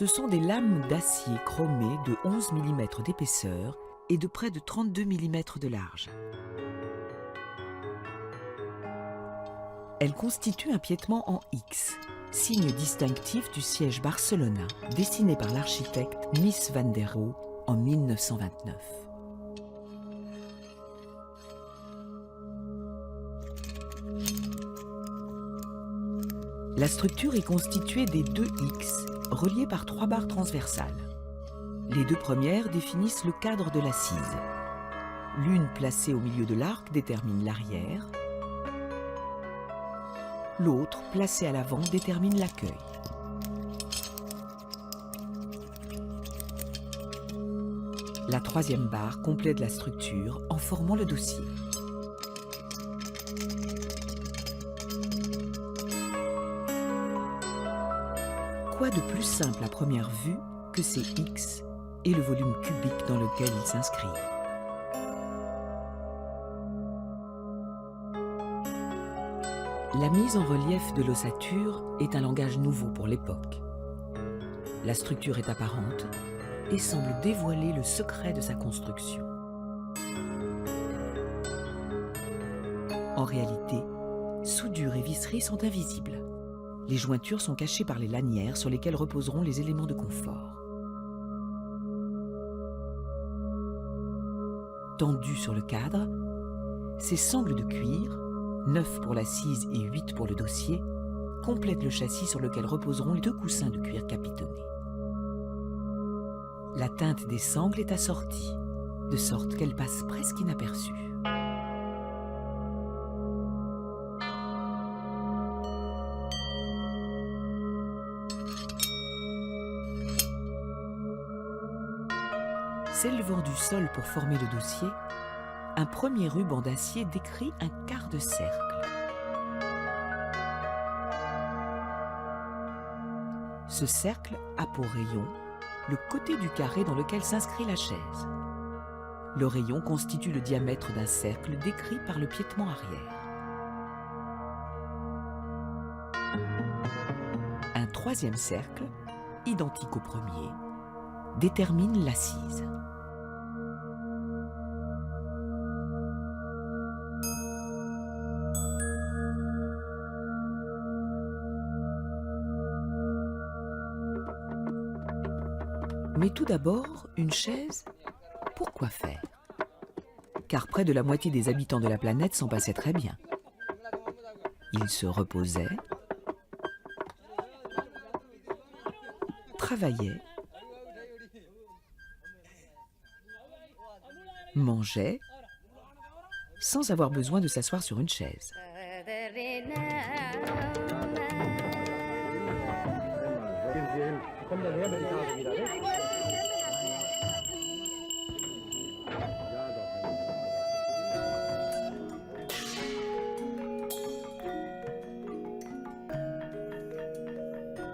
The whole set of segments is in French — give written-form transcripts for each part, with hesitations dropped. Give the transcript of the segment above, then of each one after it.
Ce sont des lames d'acier chromé de 11 mm d'épaisseur et de près de 32 mm de large. Elles constituent un piétement en X, signe distinctif du siège Barcelona, dessiné par l'architecte Mies van der Rohe en 1929. La structure est constituée des deux X, reliés par 3 barres transversales. Les deux premières définissent le cadre de l'assise. L'une placée au milieu de l'arc détermine l'arrière. L'autre, placée à l'avant, détermine l'accueil. La troisième barre complète la structure en formant le dossier. Quoi de plus simple à première vue que ces X et le volume cubique dans lequel ils s'inscrivent? La mise en relief de l'ossature est un langage nouveau pour l'époque. La structure est apparente et semble dévoiler le secret de sa construction. En réalité, soudure et visserie sont invisibles. Les jointures sont cachées par les lanières sur lesquelles reposeront les éléments de confort. Tendus sur le cadre, ces sangles de cuir, 9 pour l'assise et 8 pour le dossier, complètent le châssis sur lequel reposeront les 2 coussins de cuir capitonnés. La teinte des sangles est assortie, de sorte qu'elle passe presque inaperçue. S'élevant du sol pour former le dossier, un premier ruban d'acier décrit un quart de cercle. Ce cercle a pour rayon le côté du carré dans lequel s'inscrit la chaise. Le rayon constitue le diamètre d'un cercle décrit par le piétement arrière. Un troisième cercle, identique au premier, détermine l'assise. Mais tout d'abord, une chaise, pourquoi faire? Car près de la moitié des habitants de la planète s'en passaient très bien. Ils se reposaient, travaillaient, mangeaient, sans avoir besoin de s'asseoir sur une chaise.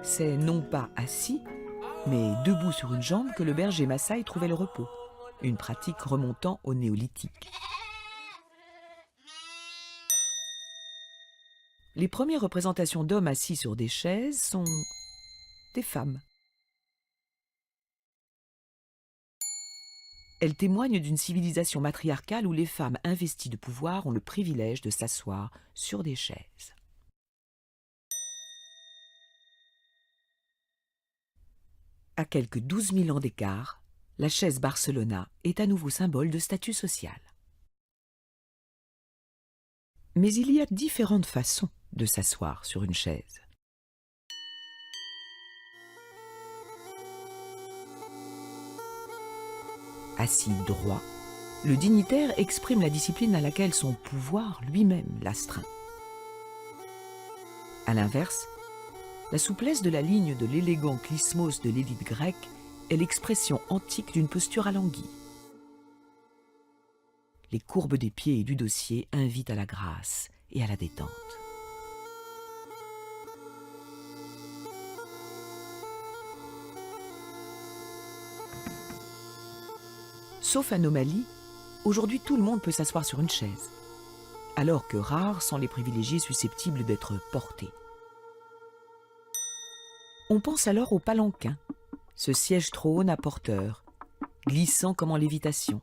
C'est non pas assis, mais debout sur une jambe que le berger Massaï trouvait le repos, une pratique remontant au néolithique. Les premières représentations d'hommes assis sur des chaises sont des femmes. Elles témoignent d'une civilisation matriarcale où les femmes investies de pouvoir ont le privilège de s'asseoir sur des chaises. À quelques 12 000 ans d'écart, la chaise Barcelona est à nouveau symbole de statut social. Mais il y a différentes façons de s'asseoir sur une chaise. Assis droit, le dignitaire exprime la discipline à laquelle son pouvoir lui-même l'astreint. À l'inverse, la souplesse de la ligne de l'élégant klysmos de l'élite grecque est l'expression antique d'une posture alanguie. Les courbes des pieds et du dossier invitent à la grâce et à la détente. Sauf anomalie, aujourd'hui tout le monde peut s'asseoir sur une chaise, alors que rares sont les privilégiés susceptibles d'être portés. On pense alors au palanquin, Ce siège-trône à porteur, glissant comme en lévitation.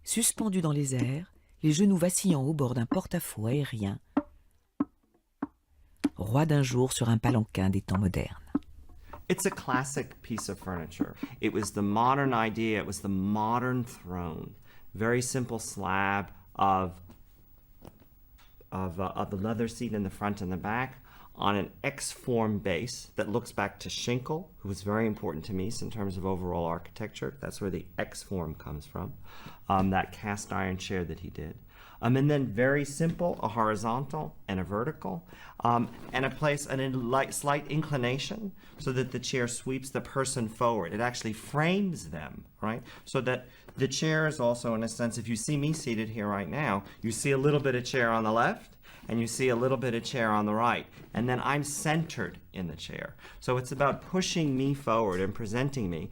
Suspendu dans les airs, les genoux vacillant au bord d'un porte-à-faux aérien, roi d'un jour sur un palanquin des temps modernes. It's a classic piece of furniture. It was the modern idea, it was the modern throne. Very simple slab of the leather seat in the front and the back on an X-form base that looks back to Schinkel, who was very important to Mies in terms of overall architecture. That's where the X-form comes from, that cast iron chair that he did. And then very simple, a horizontal and a vertical, and a slight inclination so that the chair sweeps the person forward. It actually frames them, right? So that the chair is also, in a sense, if you see me seated here right now, you see a little bit of chair on the left, and you see a little bit of chair on the right. And then I'm centered in the chair. So it's about pushing me forward and presenting me.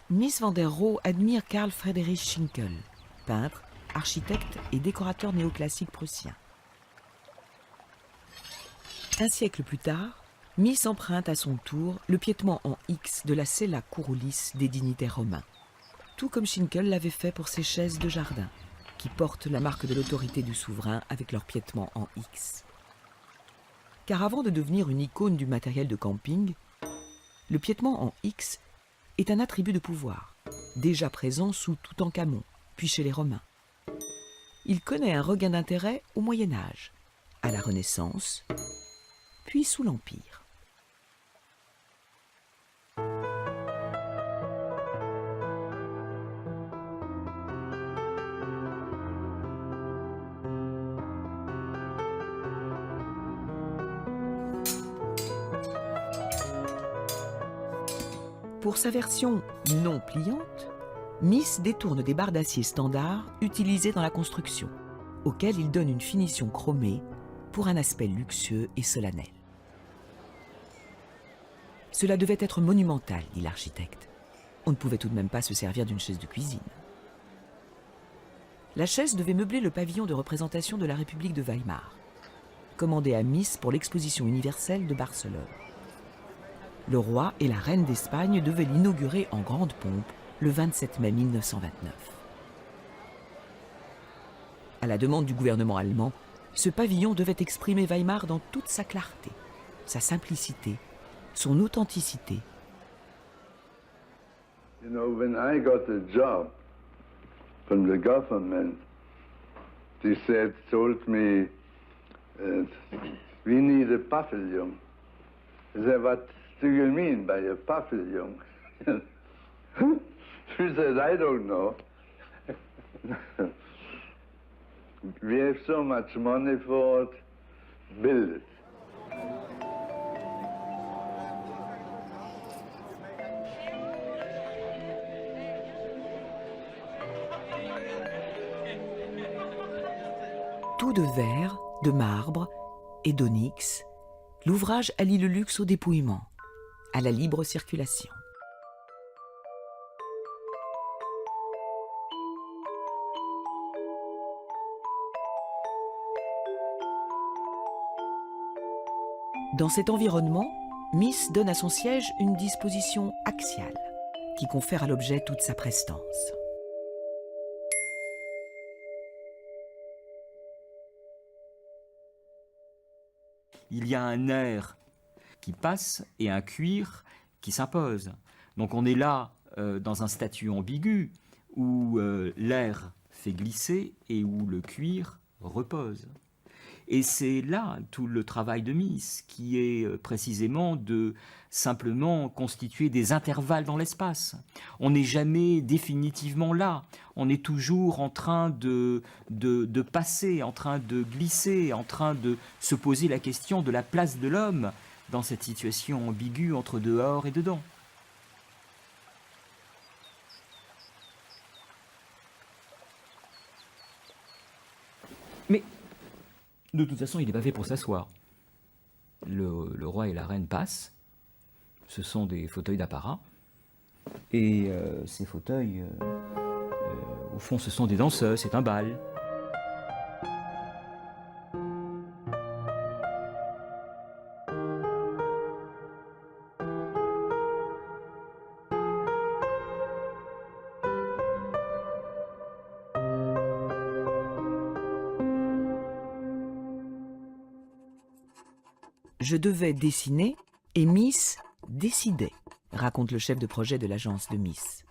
Mies van der Rohe admire Carl Friedrich Schinkel, peintre, architecte et décorateur néoclassique prussien. Un siècle plus tard, Mies emprunte à son tour le piétement en X de la sella curulis des dignitaires romains, tout comme Schinkel l'avait fait pour ses chaises de jardin, qui portent la marque de l'autorité du souverain avec leur piétement en X. Car avant de devenir une icône du matériel de camping, le piétement en X est un attribut de pouvoir, déjà présent sous Toutankhamon, puis chez les Romains. Il connaît un regain d'intérêt au Moyen Âge, à la Renaissance, puis sous l'Empire. Pour sa version non pliante, Mies détourne des barres d'acier standards utilisées dans la construction, auxquelles il donne une finition chromée pour un aspect luxueux et solennel. Cela devait être monumental, dit l'architecte. On ne pouvait tout de même pas se servir d'une chaise de cuisine. La chaise devait meubler le pavillon de représentation de la République de Weimar, commandé à Mies pour l'exposition universelle de Barcelone. Le roi et la reine d'Espagne devaient l'inaugurer en grande pompe le 27 mai 1929. À la demande du gouvernement allemand, ce pavillon devait exprimer Weimar dans toute sa clarté, sa simplicité, son authenticité. You know, when I got a job from the government, they told me, we need a pavilion. I said, what do you mean by a pavilion? She said, I don't know. We have so much money for it, build it. Tout de verre, de marbre et d'onyx, l'ouvrage allie le luxe au dépouillement, à la libre circulation. Dans cet environnement, Mies donne à son siège une disposition axiale qui confère à l'objet toute sa prestance. Il y a un air qui passe et un cuir qui s'impose. Donc on est là dans un statut ambigu où l'air fait glisser et où le cuir repose. Et c'est là tout le travail de Mies, qui est précisément de simplement constituer des intervalles dans l'espace. On n'est jamais définitivement là, on est toujours en train de passer, en train de glisser, en train de se poser la question de la place de l'homme dans cette situation ambiguë entre dehors et dedans. Mais de toute façon, il n'est pas fait pour s'asseoir. Le roi et la reine passent. Ce sont des fauteuils d'apparat. Et ces fauteuils, au fond, ce sont des danseuses, c'est un bal. Je devais dessiner et Miss décidait, raconte le chef de projet de l'agence de Miss.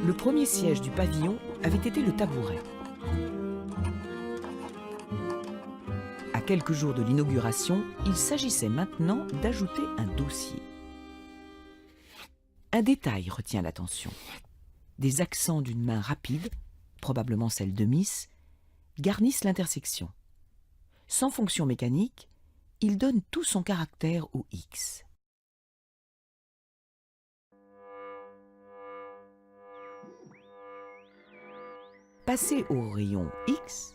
Le premier siège du pavillon avait été le tabouret. À quelques jours de l'inauguration, il s'agissait maintenant d'ajouter un dossier. Un détail retient l'attention. Des accents d'une main rapide, probablement celle de Miss, garnissent l'intersection. Sans fonction mécanique, il donne tout son caractère au X. Passé au rayon X,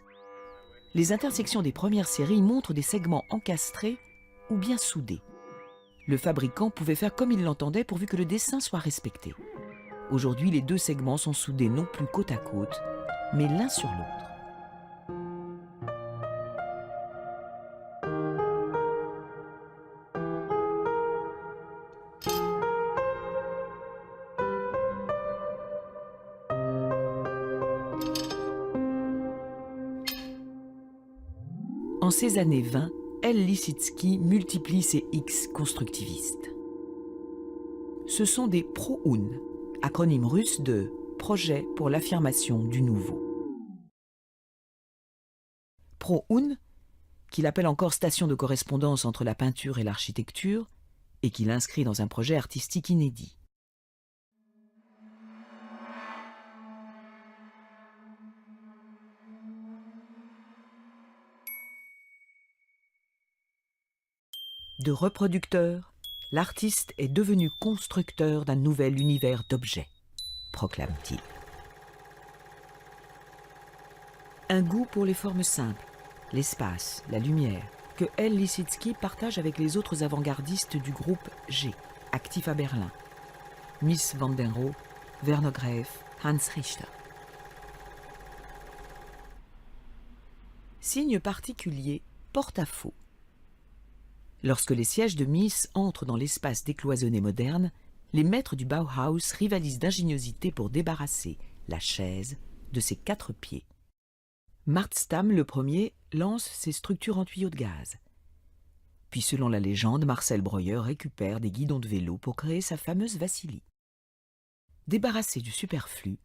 les intersections des premières séries montrent des segments encastrés ou bien soudés. Le fabricant pouvait faire comme il l'entendait pourvu que le dessin soit respecté. Aujourd'hui, les deux segments sont soudés non plus côte à côte, mais l'un sur l'autre. En ces années 20, L. Lissitzky multiplie ses X constructivistes. Ce sont des Pro-Un, acronyme russe de « Projet pour l'affirmation du nouveau ». Pro-Un, qu'il appelle encore station de correspondance entre la peinture et l'architecture, et qu'il inscrit dans un projet artistique inédit. De reproducteur, l'artiste est devenu constructeur d'un nouvel univers d'objets, proclame-t-il. Un goût pour les formes simples, l'espace, la lumière, que L. Lissitzky partage avec les autres avant-gardistes du groupe G, actif à Berlin. Mies van den Rohe, Werner Graeff, Hans Richter. Signe particulier, porte-à-faux. Lorsque les sièges de Mies entrent dans l'espace décloisonné moderne, les maîtres du Bauhaus rivalisent d'ingéniosité pour débarrasser la chaise de ses 4 pieds. Martstam, le premier, lance ses structures en tuyaux de gaz. Puis, selon la légende, Marcel Breuer récupère des guidons de vélo pour créer sa fameuse Vassili. Débarrassé du superflu,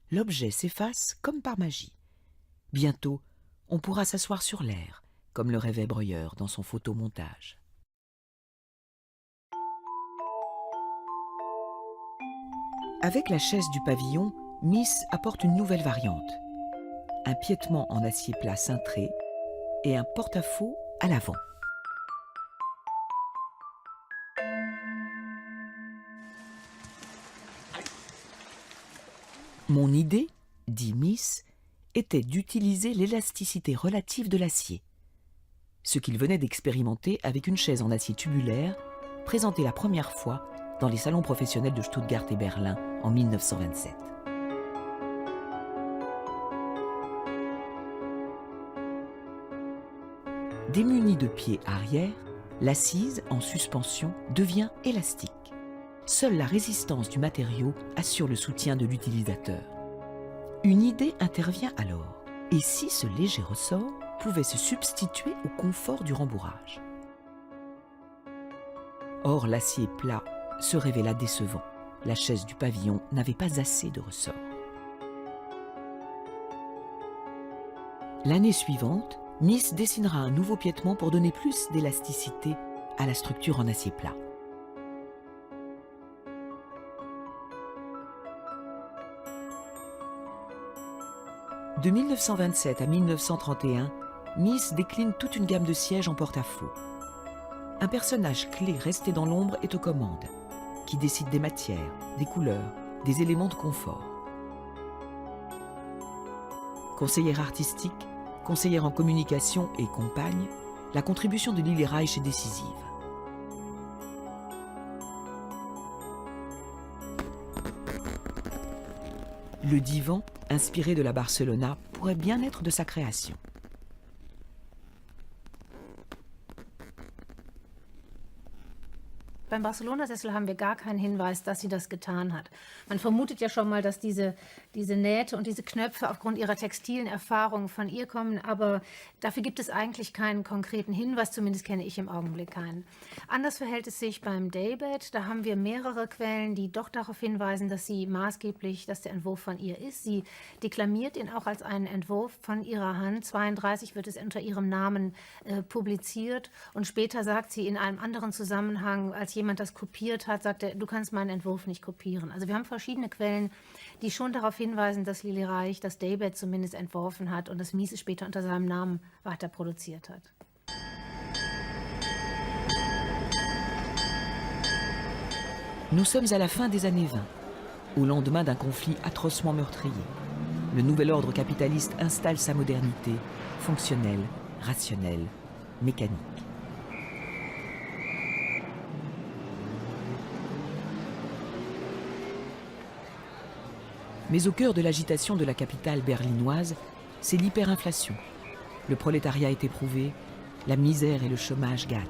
l'objet s'efface comme par magie. Bientôt, on pourra s'asseoir sur l'air, comme le rêvait Breuer dans son photomontage. Avec la chaise du pavillon, Mies apporte une nouvelle variante. Un piétement en acier plat cintré et un porte-à-faux à l'avant. Mon idée, dit Mies, était d'utiliser l'élasticité relative de l'acier. Ce qu'il venait d'expérimenter avec une chaise en acier tubulaire, présentée la première fois dans les salons professionnels de Stuttgart et Berlin en 1927. Démunie de pieds arrière, l'assise en suspension devient élastique. Seule la résistance du matériau assure le soutien de l'utilisateur. Une idée intervient alors. Et si ce léger ressort pouvait se substituer au confort du rembourrage? Or, l'acier plat se révéla décevant. La chaise du pavillon n'avait pas assez de ressort. L'année suivante, Mies dessinera un nouveau piétement pour donner plus d'élasticité à la structure en acier plat. De 1927 à 1931, Mies décline toute une gamme de sièges en porte-à-faux. Un personnage clé resté dans l'ombre est aux commandes, qui décide des matières, des couleurs, des éléments de confort. Conseillère artistique, conseillère en communication et compagne, la contribution de Lili Reich est décisive. Le divan, inspiré de la Barcelona, pourrait bien être de sa création. Beim Barcelona-Sessel haben wir gar keinen Hinweis, dass sie das getan hat. Man vermutet ja schon mal, dass diese Nähte und diese Knöpfe aufgrund ihrer textilen Erfahrungen von ihr kommen, aber dafür gibt es eigentlich keinen konkreten Hinweis, zumindest kenne ich im Augenblick keinen. Anders verhält es sich beim Daybed. Da haben wir mehrere Quellen, die doch darauf hinweisen, dass dass der Entwurf von ihr ist. Sie deklamiert ihn auch als einen Entwurf von ihrer Hand. 32 wird es unter ihrem Namen publiziert und später sagt sie in einem anderen Zusammenhang, als jemand das kopiert hat, sagt er, du kannst meinen Entwurf nicht kopieren. Also wir haben verschiedene Quellen, die schon darauf hinweisen, dass Lili Reich das Daybed zumindest entworfen hat und das Mies es später unter seinem Namen weiter produziert hat. Nous sommes à la fin des années 20, au lendemain d'un conflit atrocement meurtrier. Le nouvel ordre capitaliste installe sa modernité, fonctionnelle, rationnelle, mécanique. Mais au cœur de l'agitation de la capitale berlinoise, c'est l'hyperinflation. Le prolétariat est éprouvé, la misère et le chômage gagnent.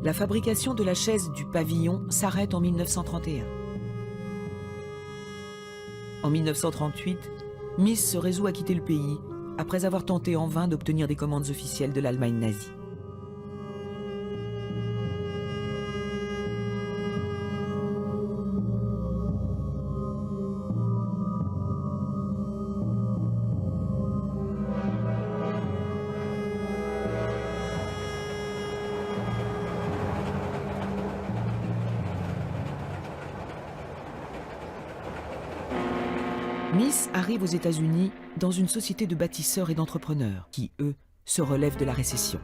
La fabrication de la chaise du pavillon s'arrête en 1931. En 1938, Mies se résout à quitter le pays après avoir tenté en vain d'obtenir des commandes officielles de l'Allemagne nazie. Mies arrive aux États-Unis dans une société de bâtisseurs et d'entrepreneurs qui, eux, se relèvent de la récession.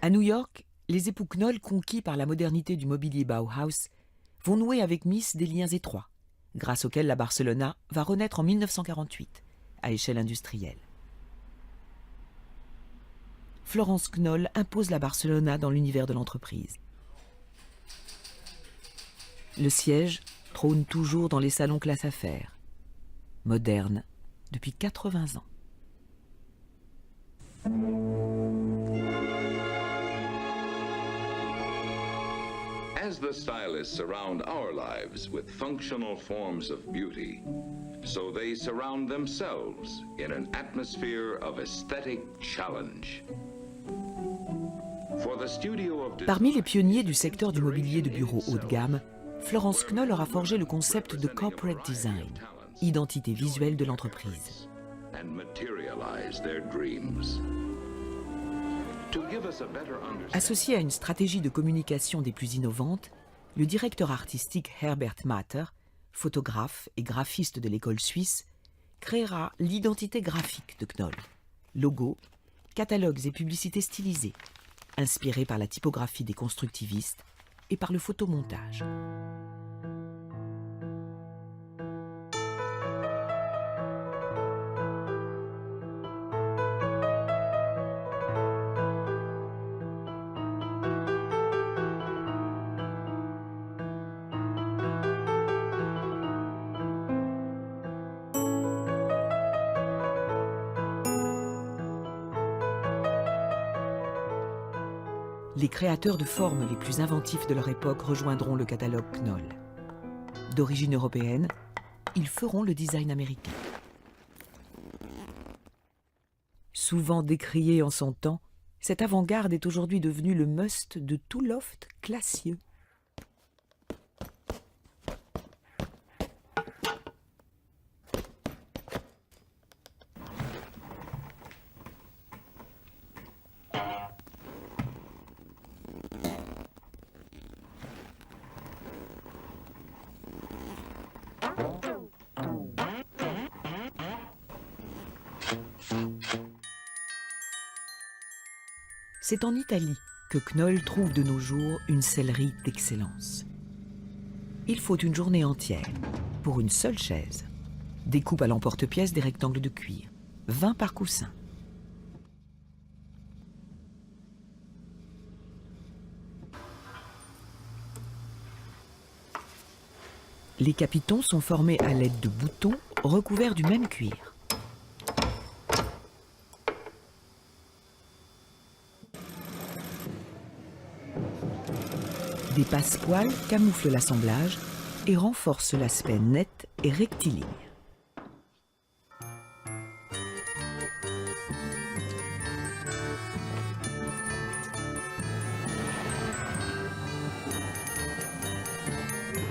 À New York, les époux Knoll, conquis par la modernité du mobilier Bauhaus, vont nouer avec Mies des liens étroits, grâce auxquels la Barcelona va renaître en 1948, à échelle industrielle. Florence Knoll impose la Barcelona dans l'univers de l'entreprise. Le siège trône toujours dans les salons classe affaires, moderne depuis 80 ans. As the stylists surround our lives with functional forms of beauty, so they surround themselves in an atmosphere of aesthetic challenge. For the studio of Parmi les pionniers du secteur du mobilier de bureau haut de gamme, Florence Knoll aura forgé le concept de corporate design, identité visuelle de l'entreprise. and materialize their dreams. To give us a better understanding. Associé à une stratégie de communication des plus innovantes, le directeur artistique Herbert Matter, photographe et graphiste de l'école suisse, créera l'identité graphique de Knoll. Logos, catalogues et publicités stylisées, inspirés par la typographie des constructivistes et par le photomontage. Les créateurs de formes les plus inventifs de leur époque rejoindront le catalogue Knoll. D'origine européenne, ils feront le design américain. Souvent décrié en son temps, cette avant-garde est aujourd'hui devenue le must de tout loft classieux. C'est en Italie que que Knoll trouve de nos jours une sellerie d'excellence. Il faut une journée entière pour une seule chaise. Découpe à l'emporte-pièce des rectangles de cuir, 20 par coussin. Les capitons sont formés à l'aide de boutons recouverts du même cuir. Des passepoils camouflent l'assemblage et renforcent l'aspect net et rectiligne.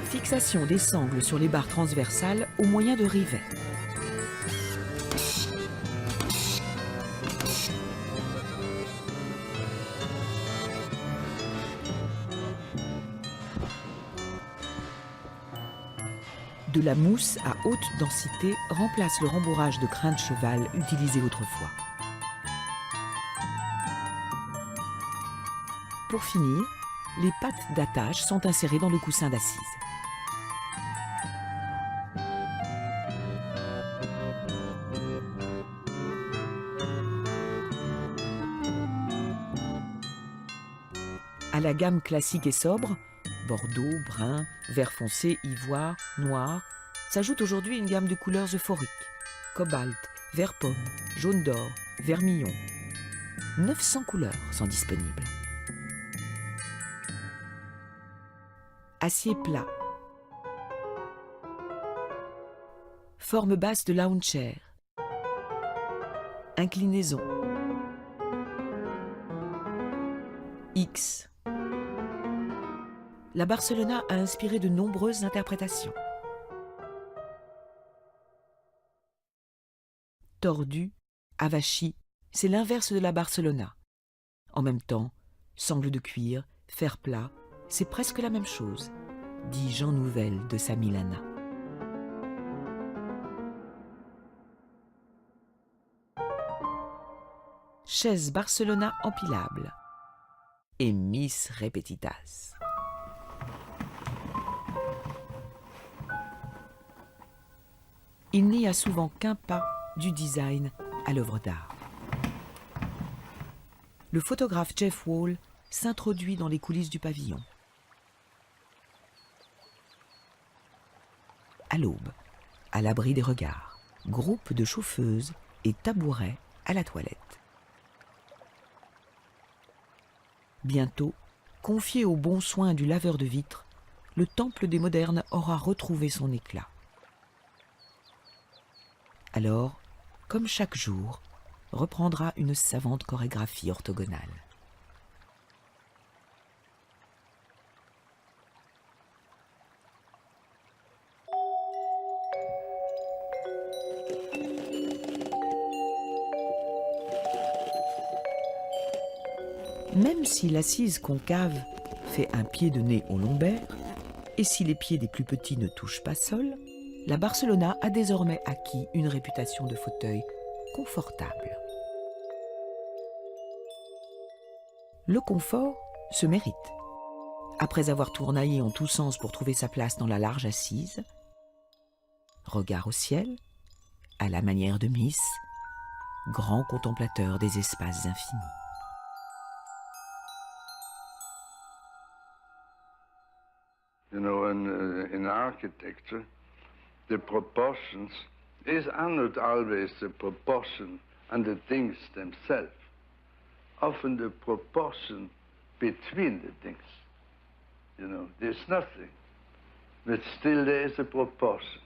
Fixation des sangles sur les barres transversales au moyen de rivets. De la mousse à haute densité remplace le rembourrage de crin de cheval utilisé autrefois. Pour finir, les pattes d'attache sont insérées dans le coussin d'assise. À la gamme classique et sobre, bordeaux, brun, vert foncé, ivoire, noir, s'ajoute aujourd'hui une gamme de couleurs euphoriques. Cobalt, vert pomme, jaune d'or, vermillon. 900 couleurs sont disponibles. Acier plat. Forme basse de lounge chair. Inclinaison. X. La Barcelona a inspiré de nombreuses interprétations. Tordu, avachi, c'est l'inverse de la Barcelona. En même temps, sangle de cuir, fer plat, c'est presque la même chose, dit Jean Nouvel de sa Milana. Chaise Barcelona empilable et Miss Repetitas. Il n'y a souvent qu'un pas du design à l'œuvre d'art. Le photographe Jeff Wall s'introduit dans les coulisses du pavillon. À l'aube, à l'abri des regards, groupe de chauffeuses et tabourets à la toilette. Bientôt, confié aux bons soins du laveur de vitres, le temple des modernes aura retrouvé son éclat. Alors, comme chaque jour, reprendra une savante chorégraphie orthogonale. Même si l'assise concave fait un pied de nez au lombaire, et si les pieds des plus petits ne touchent pas sol, la Barcelona a désormais acquis une réputation de fauteuil confortable. Le confort se mérite. Après avoir tournaillé en tous sens pour trouver sa place dans la large assise, regard au ciel, à la manière de Miss, grand contemplateur des espaces infinis. You know, in architecture, the proportions are not always the proportion and the things themselves. Often the proportion between the things. You know, there's nothing, but still there is a proportion.